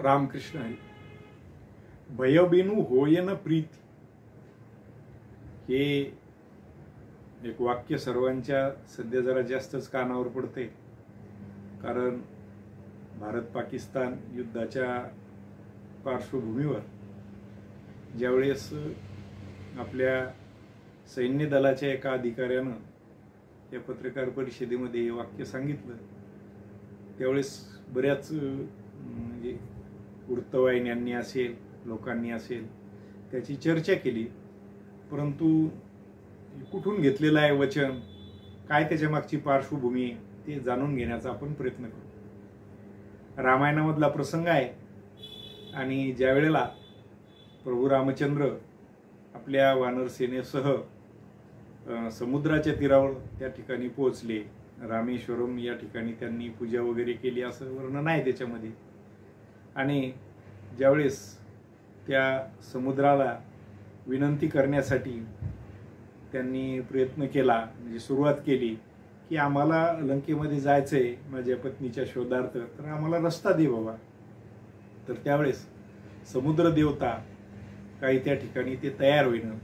रामकृष्ण हरी. भयबिनु होयन प्रीत हे एक वाक्य सर्वांच्या सध्या जरा जास्तच कानावर पडते. कारण भारत पाकिस्तान युद्धाच्या पार्श्वभूमीवर ज्यावेळेस आपल्या सैन्य दलाच्या एका अधिकाऱ्यानं या पत्रकार परिषदेमध्ये हे वाक्य सांगितलं, त्यावेळेस बऱ्याच म्हणजे वृत्तवाहिन्यांनी असेल, लोकांनी असेल, त्याची चर्चा केली. परंतु कुठून घेतलेलं आहे वचन, काय त्याच्या मागची पार्श्वभूमी आहे, ते जाणून घेण्याचा आपण प्रयत्न करू. रामायणामधला प्रसंग आहे आणि ज्या वेळेला प्रभू रामचंद्र आपल्या वानर सेनेसह समुद्राच्या तीरावर त्या ठिकाणी पोहोचले, रामेश्वरम या ठिकाणी त्यांनी पूजा वगैरे केली असं वर्णन आहे त्याच्यामध्ये. आणि ज्यावेळेस त्या समुद्राला विनंती करण्यासाठी त्यांनी प्रयत्न केला, म्हणजे सुरुवात केली की आम्हाला लंकेमध्ये जायचंय माझ्या पत्नीच्या शोधार्थ, तर आम्हाला रस्ता दे बाबा. तर त्यावेळेस समुद्र देवता काही त्या ठिकाणी ते तयार होईना.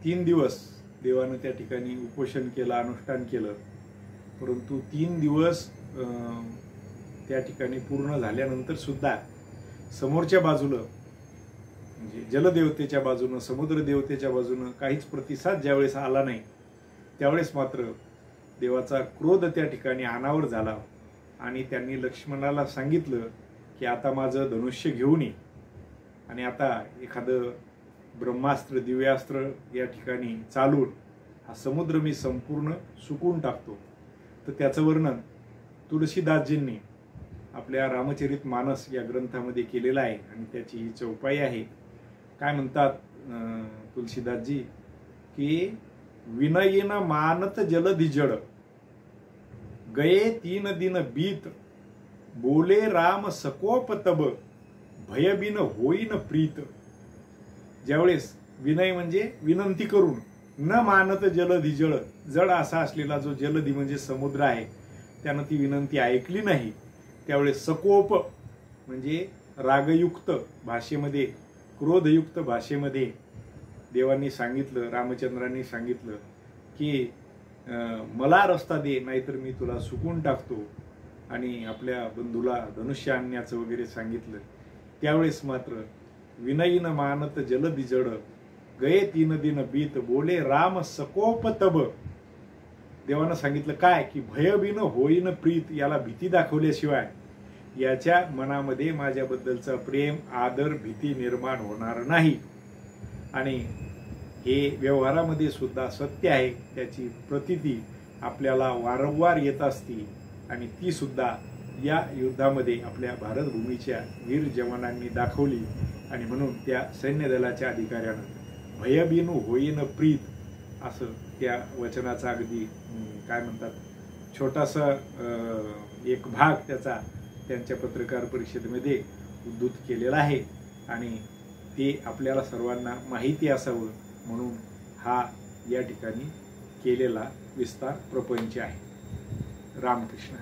3 दिवस देवानं त्या ठिकाणी उपोषण केलं, अनुष्ठान केलं. परंतु 3 दिवस त्या ठिकाणी पूर्ण झाल्यानंतर सुद्धा समोरच्या बाजूला म्हणजे जलदेवतेच्या बाजूनं, समुद्र देवतेच्या बाजूनं काहीच प्रतिसाद ज्यावेळेस आला नाही, त्यावेळेस मात्र देवाचा क्रोध त्या ठिकाणी अनावर झाला आणि त्यांनी लक्ष्मणाला सांगितलं की आता माझं धनुष्य घेऊन ये आणि आता एखादं ब्रह्मास्त्र दिव्यास्त्र या ठिकाणी चालून हा समुद्र मी संपूर्ण सुकून टाकतो. तर त्याचं वर्णन तुलसीदासजींनी आपल्या रामचरित मानस या ग्रंथामध्ये केलेलं आहे आणि त्याची ही चौपाई आहे. काय म्हणतात तुलसीदासजी की विनयीन मानत जलधि जड गये 3 दिन बीत बोले राम सकोप तब भयबिन होईन प्रीत. ज्यावेळेस विनय म्हणजे विनंती करून, न मानत जलधि जड, जड असा असलेला जो जलधि म्हणजे समुद्र आहे त्यानं ती विनंती ऐकली नाही, त्यावेळेस सकोप म्हणजे रागयुक्त भाषेमध्ये, क्रोधयुक्त भाषेमध्ये देवांनी सांगितलं, रामचंद्रांनी सांगितलं की मला रस्ता दे, नाहीतर मी तुला सुकून टाकतो. आणि आपल्या बंधूला धनुष्य आणण्याचं वगैरे सांगितलं. त्यावेळेस मात्र विनयीन मानत जलधि जड गये 3 दिन बीत बोले राम सकोप तब. देवानं सांगितलं काय की भयबिन होईन प्रीत, याला भीती दाखवल्याशिवाय याच्या मनामध्ये माझ्याबद्दलचा प्रेम, आदर, भीती निर्माण होणार नाही. आणि हे व्यवहारामध्ये सुद्धा सत्य आहे, त्याची प्रतीती आपल्याला वारंवार येत असती आणि ती सुद्धा या युद्धामध्ये आपल्या भारत भूमीच्या वीर जवानांनी दाखवली. आणि म्हणून त्या सैन्य दलाच्या अधिकाऱ्यानं भयबिनु होईन प्रीत असं त्या वचनाचा अगदी काय म्हणतात छोटासा एक भाग त्याचा त्यांच्या पत्रकार परिषदेमध्ये उद्धृत केलेला आहे आणि ते आपल्याला सर्वांना माहिती असावं म्हणून हा या ठिकाणी केलेला विस्तार प्रपंच आहे. रामकृष्ण.